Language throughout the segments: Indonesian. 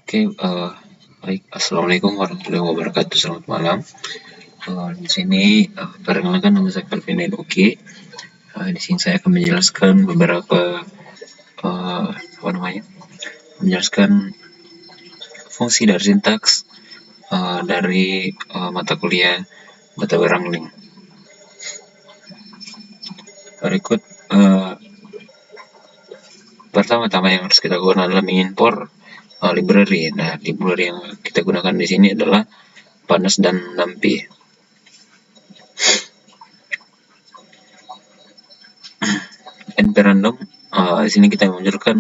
Oke, baik. Assalamualaikum warahmatullahi wabarakatuh. Selamat malam. Di sini perkenalkan nama saya Calvin Enoki. Di sini saya akan menjelaskan beberapa apa namanya? Menjelaskan fungsi dari sintaks dari mata kuliah data wrangling. Berikut pertama-tama yang harus kita gunakan adalah mengimpor library. Nah, library yang kita gunakan di sini adalah Panas dan NumPy. NP random, di sini kita menunjukkan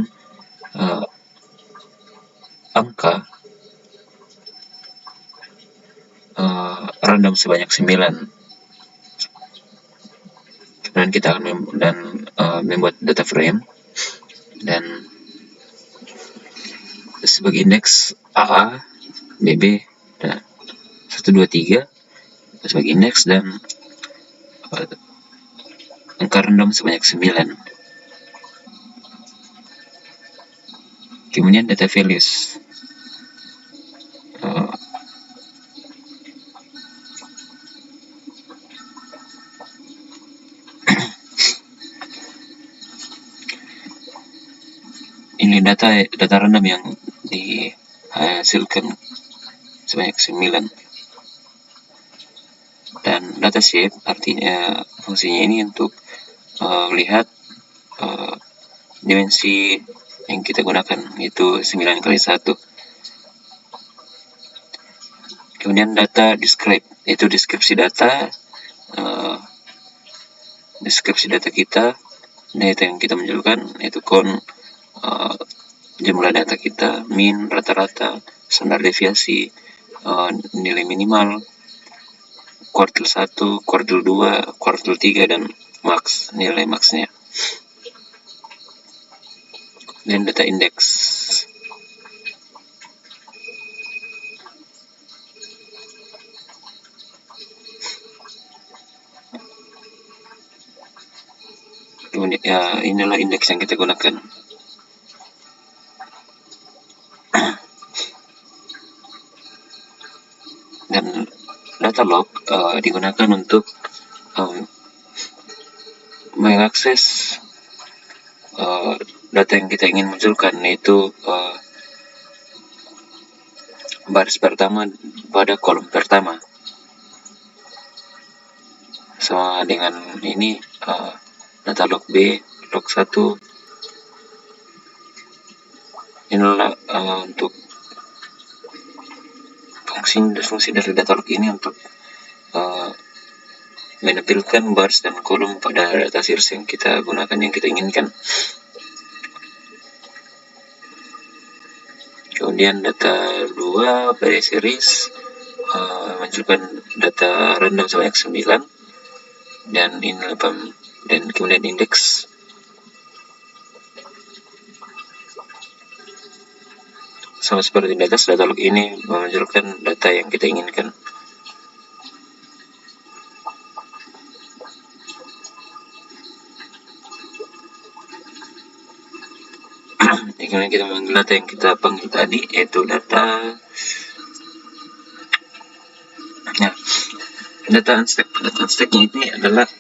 angka random sebanyak 9. Kemudian kita akan membuat data frame dan sebagai indeks AA, BB, dan 1, 2, 3 sebagai indeks dan angka random sebanyak 9. Kemudian data values. Ini data random yang dihasilkan sebanyak 9. Dan data shape artinya fungsinya ini untuk melihat dimensi yang kita gunakan, yaitu 9 kali 1. Kemudian data describe, yaitu deskripsi data kita, data yang kita munculkan, yaitu count, jumlah data kita, min, rata-rata, standar deviasi, nilai minimal, kuartil 1, kuartil 2, kuartil 3, dan max, nilai maxnya. Dan data index. Kemudian inilah indeks yang kita gunakan. Dan data log digunakan untuk mengakses data yang kita ingin munculkan, yaitu baris pertama pada kolom pertama. Sama dengan ini data log B, log 1. Inilah untuk fungsi dari data log ini untuk menampilkan baris dan kolom pada data series yang kita gunakan, yang kita inginkan. Kemudian data 2 pada series munculkan data random sebanyak 9 dan kemudian indeks. Sama seperti data log ini menunjukkan data yang kita inginkan. Kemudian kita mengambil data yang kita panggil tadi, yaitu data unstack. Data unstack ini adalah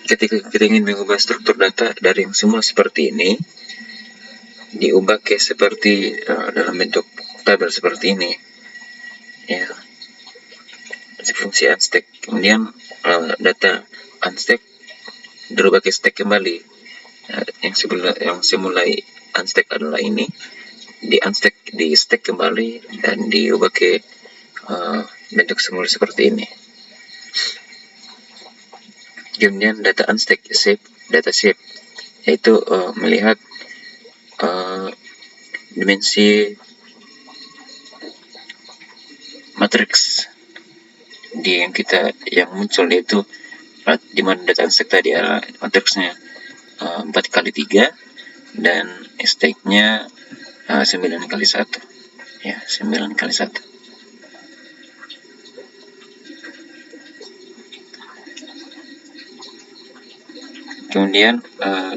ketika kita ingin mengubah struktur data dari yang semula seperti ini diubah ke seperti dalam bentuk tabel seperti ini, ya, fungsi unstack. Kemudian data unstack dirubah ke stack kembali. Yang semula unstack adalah ini, di stack kembali dan diubah ke bentuk semula seperti ini. Kemudian data unstack data shape, yaitu melihat dimensi matriks yang muncul, yaitu di mana data unstack tadi matriksnya 4 kali 3 dan stack-nya 9 kali 1, ya, 9 kali 1. Kemudian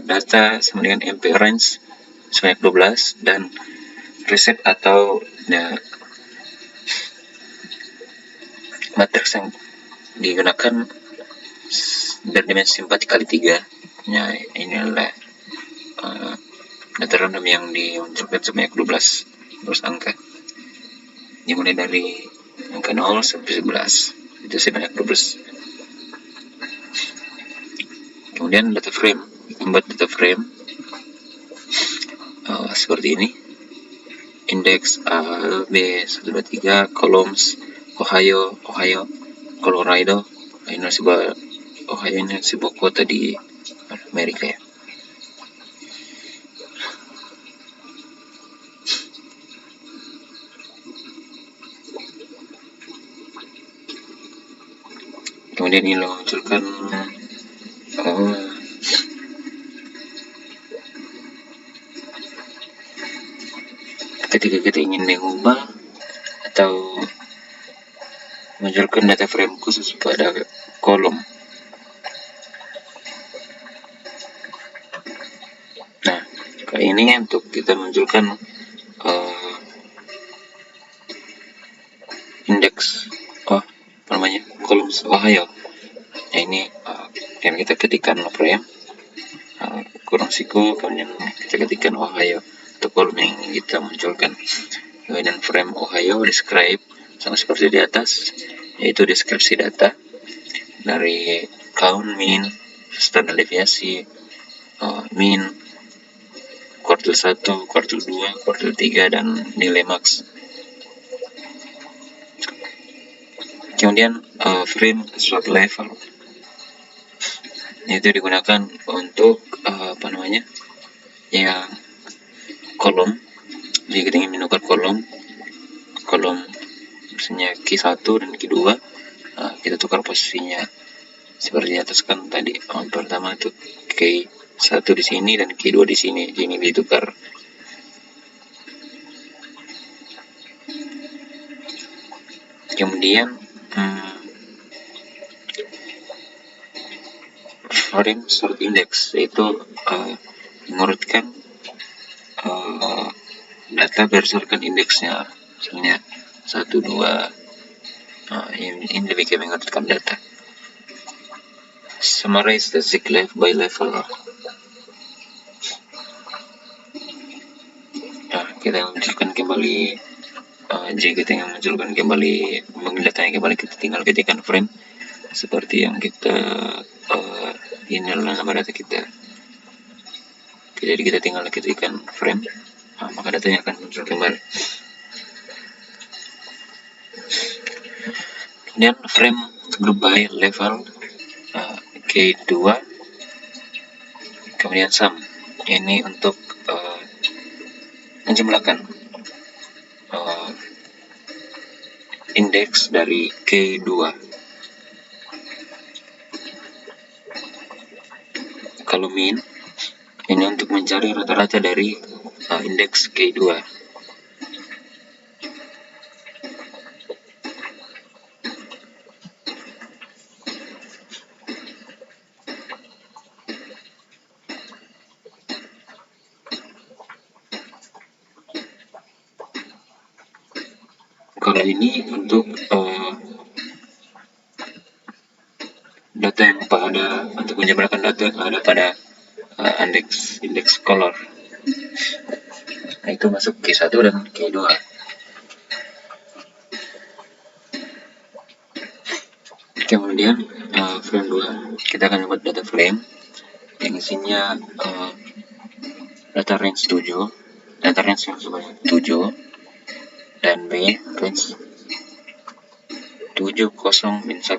data sama dengan MP range sebanyak 12, dan resep atau matriks yang digunakan berdimensi 4 kali 3. Nah, ini adalah data random yang dimunculkan sebanyak 12 angka, dimulai dari angka 0 sampai 11, itu sebanyak 12. Kemudian data frame, membuat data frame seperti ini: index A, B, 1, 2, 3, columns Ohio, Colorado. Ini sebuah Ohio ini sebuah kota di Amerika ya. Kemudian ini munculkan ketika kita ingin mengubah atau munculkan data frame khusus pada kolom. Nah, kali ini untuk kita munculkan indeks kolom Ohio. Nah, ini yang kita ketikkan frame kurang siku, kemudian kita ketikkan Ohio untuk kolom yang kita munculkan. Kemudian frame Ohio describe sama seperti di atas, yaitu deskripsi data dari count, mean, standar deviasi, mean, kuartil 1, kuartil 2, kuartil 3, dan nilai max. Kemudian frame slot level, itu digunakan untuk yang kolom. Jika kita ingin menukar kolom misalnya Q1 dan Q2, kita tukar posisinya seperti di atas kan tadi. Pertama itu Q1 di sini dan Q2 di sini, ini ditukar. Kemudian frame sort index, yaitu mengurutkan data berdasarkan indeksnya, misalnya 1, 2. Ini lebih kayak mengurutkan data. Summarize the Ziklev by level. Nah, kita munculkan kembali, jika kita ingin munculkan kembali, datanya kembali, kita tinggal ketikkan frame seperti yang kita ini adalah nama data kita. Jadi kita tinggal ketikkan frame, maka datanya akan muncul kembali. Kemudian frame group by level K2, kemudian sum, ini untuk menjumlahkan indeks dari K2. Kalau mean, ini untuk mencari rata-rata dari indeks K2. Kalau ini untuk data yang untuk menjumlahkan data yang ada pada indeks color. Nah, itu masuk Q1 dan Q2. Kemudian frame 2, kita akan membuat data frame yang isinya data range 7, data range yang sebanyak 7, dan B range 7, 0, min 1.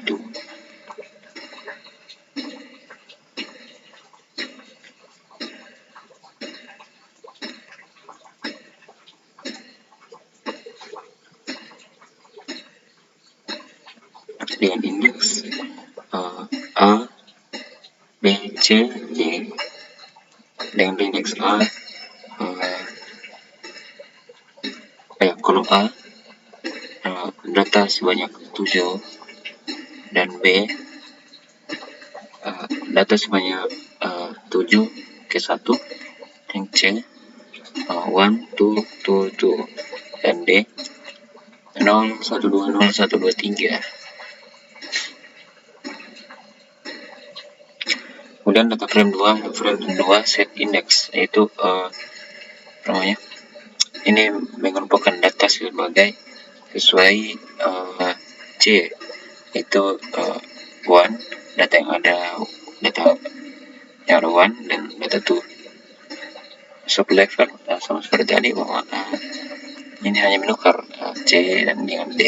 Dengan indeks A, B, C, D. Dengan indeks A, kolom A, data sebanyak 7, dan B, data sebanyak 7 ke 1, dan C, 1, 2, 2, 2, dan D 0, 1, 2, 0, 1, 2, 3. Kemudian data frame 2 set index, yaitu namanya ini mengumpulkan data sesuai C, itu 1, data yang ada one dan data 2 sub level, sama seperti tadi bahwa ini hanya menukar C dan dengan D.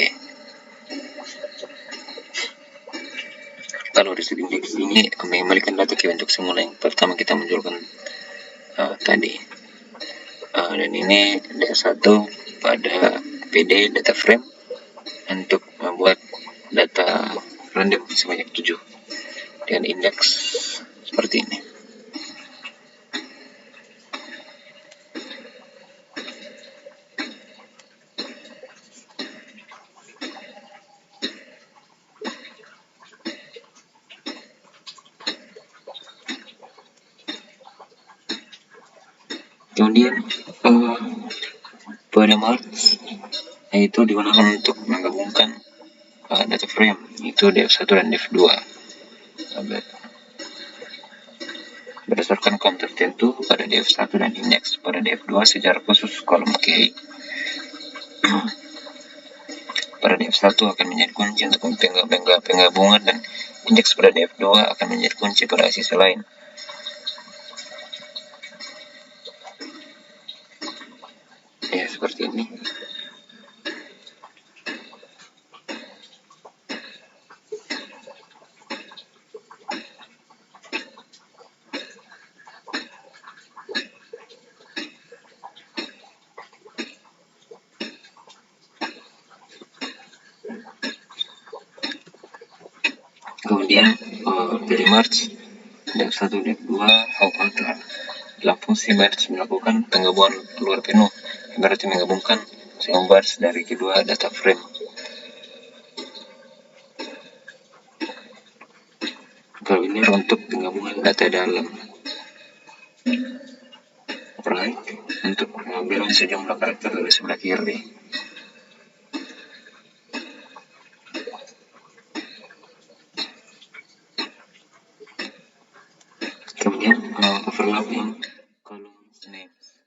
Kalau reset index ini mengembalikan data ke bentuk semula yang pertama kita munculkan tadi, dan ini D1 pada PD data frame untuk membuat data random sebanyak 7 dengan indeks seperti ini. Kemudian pada March itu digunakan untuk menggabungkan data frame, itu df1 dan df2 berdasarkan kolom tertentu pada df1 dan indeks pada df2 secara khusus kolom K. Pada df1 akan menjadi kunci untuk penggabungan, dan indeks pada df2 akan menjadi kunci pada sisi lain. Ya, seperti ini. Kemudian dari March df1 df2 alter dalam fungsi merge melakukan penggabungan luar penuh, berarti menggabungkan semua bars dari kedua data frame. Kalau ini untuk penggabungan data dalam, right, untuk mengambil sejumlah karakter dari sebelah kiri. Kemudian overlapping column names.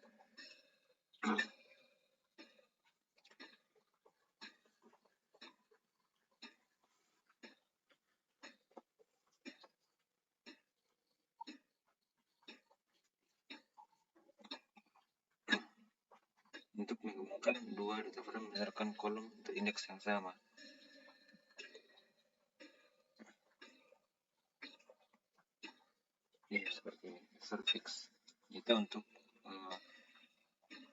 Untuk menggabungkan dua data frame berdasarkan kolom atau indeks yang sama. Ya, seperti ini. Surfix itu untuk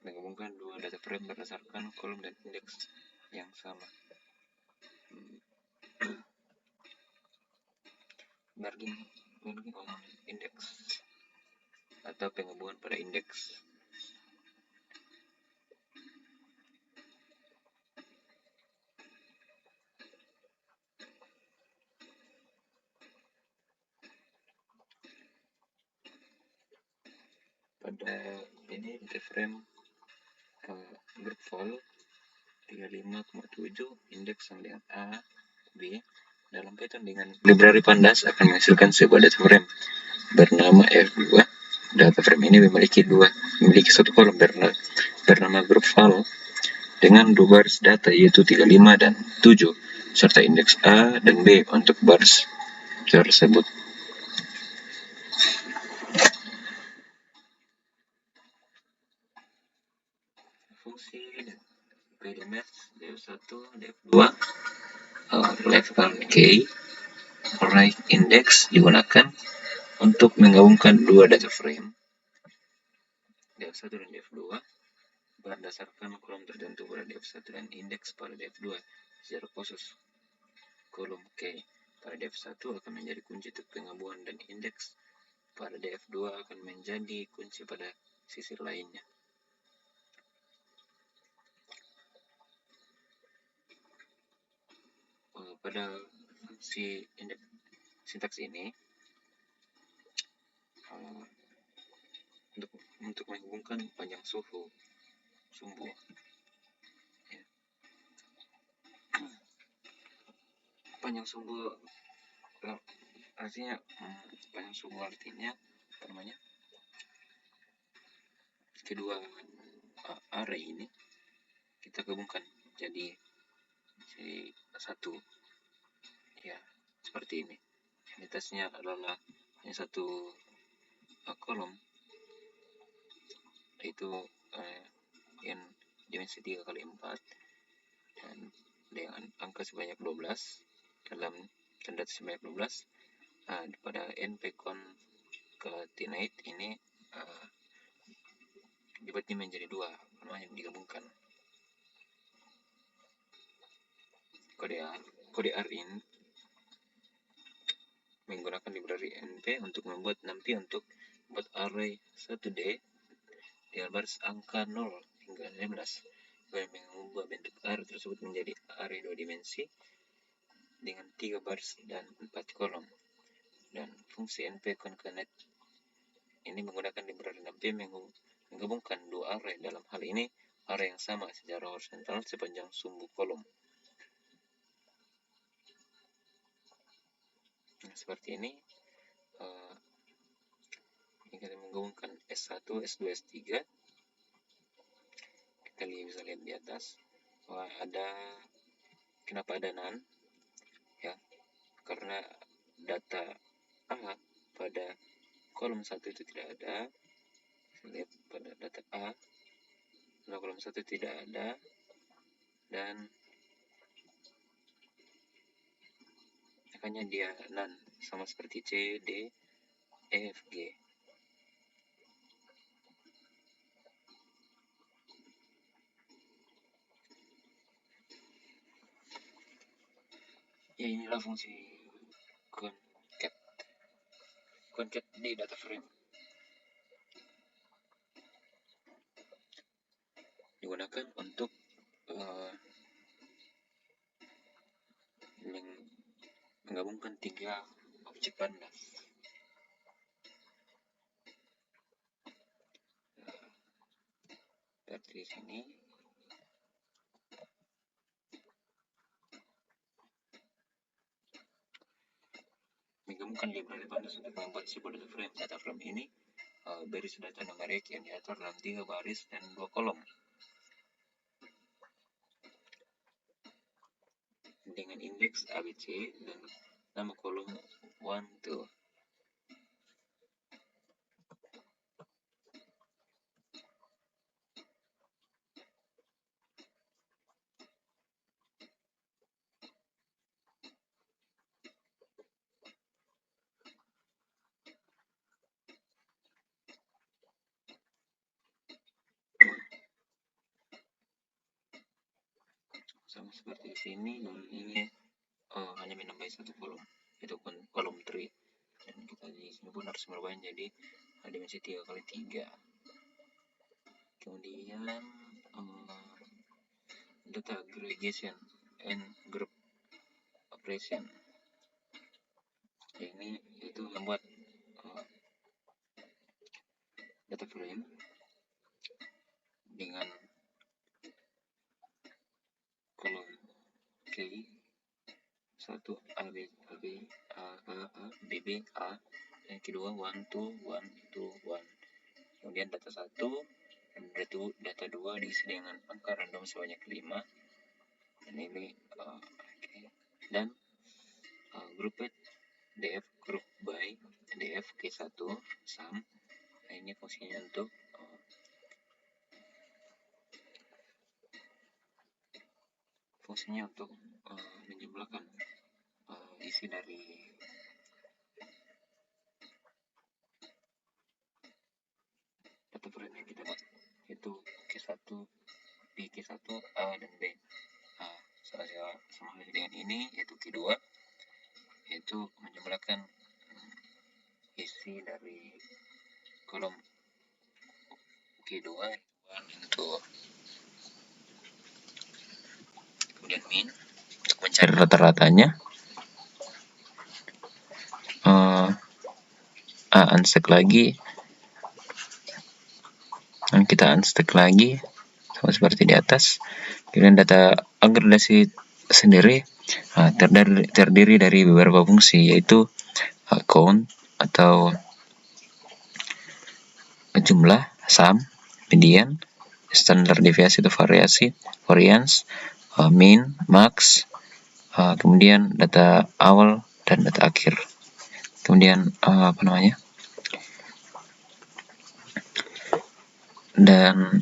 menggabungkan dua data frame berdasarkan kolom dan indeks yang sama. Merging on index atau penggabungan pada indeks. Pada ini data frame group vol 35,7 indeks sama dengan A, B. Dalam Python dengan library pandas akan menghasilkan sebuah data frame bernama F2. Data frame ini memiliki satu kolom bernama group vol dengan dua baris data, yaitu 35 dan 7, serta indeks A dan B untuk baris tersebut. Fungsi pdmath df1 df2 level K right index digunakan untuk menggabungkan dua data frame df1 dan df2 berdasarkan kolom tertentu pada df1 dan indeks pada df2 secara khusus kolom K pada df1 akan menjadi kunci untuk penggabungan, dan indeks pada df2 akan menjadi kunci pada sisi lainnya. Pada fungsi sintaks ini untuk untuk menghubungkan panjang sumbu. Ya. Panjang sumbu artinya panjang sumbu artinya apa namanya? Kedua array ini kita gabungkan jadi satu, ya, seperti ini. Unitasnya adalah hanya satu kolom, yaitu n dimensi 3x4 dan dengan angka sebanyak 12 dalam tanda sebanyak 12. Pada n concatenate ini dibagi menjadi dua, namanya digabungkan. Kode R ini menggunakan library np untuk membuat array 1D dengan baris angka 0 hingga 15 dan mengubah bentuk R tersebut menjadi array 2 dimensi dengan 3 baris dan 4 kolom. Dan fungsi np concatenate ini menggunakan library np menggabungkan dua array, dalam hal ini array yang sama secara horizontal sepanjang sumbu kolom. Seperti ini. Kita menggabungkan S1, S2, S3. Kita bisa lihat di atas bahwa kenapa ada none, ya, karena data A pada kolom 1 itu tidak ada. Lihat pada data A pada kolom 1 tidak ada, dan makanya dia none, sama seperti C, D, E, F, G. Ya, inilah fungsi concat di data frame. Digunakan untuk menggabungkan 3 objek pandas. Seperti di sini. Menggabungkan library pandas untuk membuat sebuah data frame ini berisi data numerik yang diatur dalam 3 baris dan 2 kolom dengan indeks ABC dan nama kolom 1, 2. Sama seperti di sini, dan ini hanya menambah satu kolom, yaitu kolom 3, dan kita di sini pun harus merubahnya jadi dimensi 3x3. Kemudian data aggregation and group operation. Ini itu membuat data frame dengan kolom K 1 A B A B A A A B B A, yang kedua 1 2 1 2 1. Kemudian data 1 dan data 2 diisi dengan angka random sebanyak 5. Dan ini dan grouped df group by df K1 sum. Nah, ini fungsinya untuk menjumlahkan isi dari data frame yang kita buat, yaitu K1 B, K1 A dan B. Sama halnya dengan ini, yaitu K2, yaitu menjumlahkan isi dari kolom K2 itu. Kemudian min untuk mencari rata-ratanya. Unsek lagi kita unstack lagi sama seperti di atas. Kemudian data agregasi sendiri terdiri dari beberapa fungsi, yaitu count atau jumlah, sum, median, standar deviasi atau variance, mean, max, kemudian data awal dan data akhir. Kemudian dan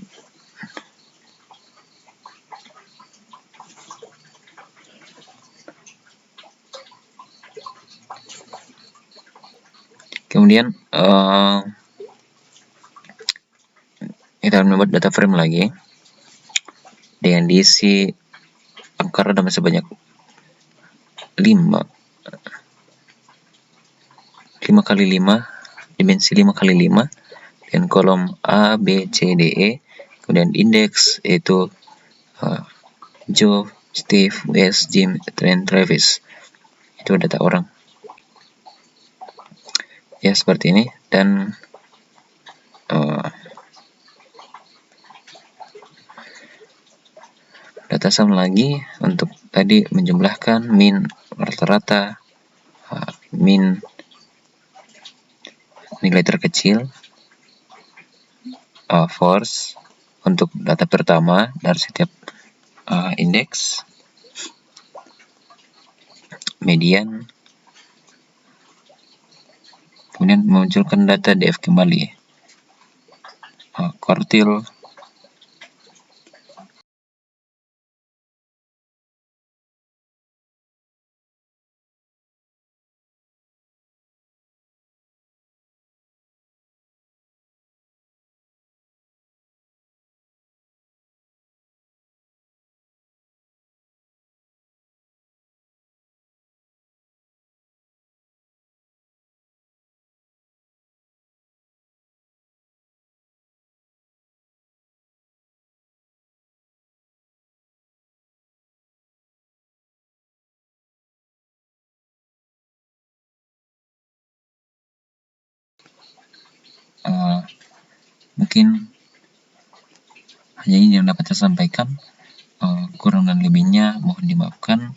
kemudian kita akan membuat data frame lagi dengan diisi angka random sebanyak 5 kali 5, dimensi 5 kali 5, dan kolom A, B, C, D, E, kemudian indeks yaitu Joe, Steve, Wes, Jim, dan Travis. Itu data orang. Ya, seperti ini. Dan data sum lagi untuk tadi menjumlahkan min rata-rata, min nilai terkecil, force untuk data pertama dari setiap indeks, median, kemudian memunculkan data df kembali, quartile, mungkin hanya ini yang dapat saya sampaikan. Kurang dan lebihnya mohon dimaafkan.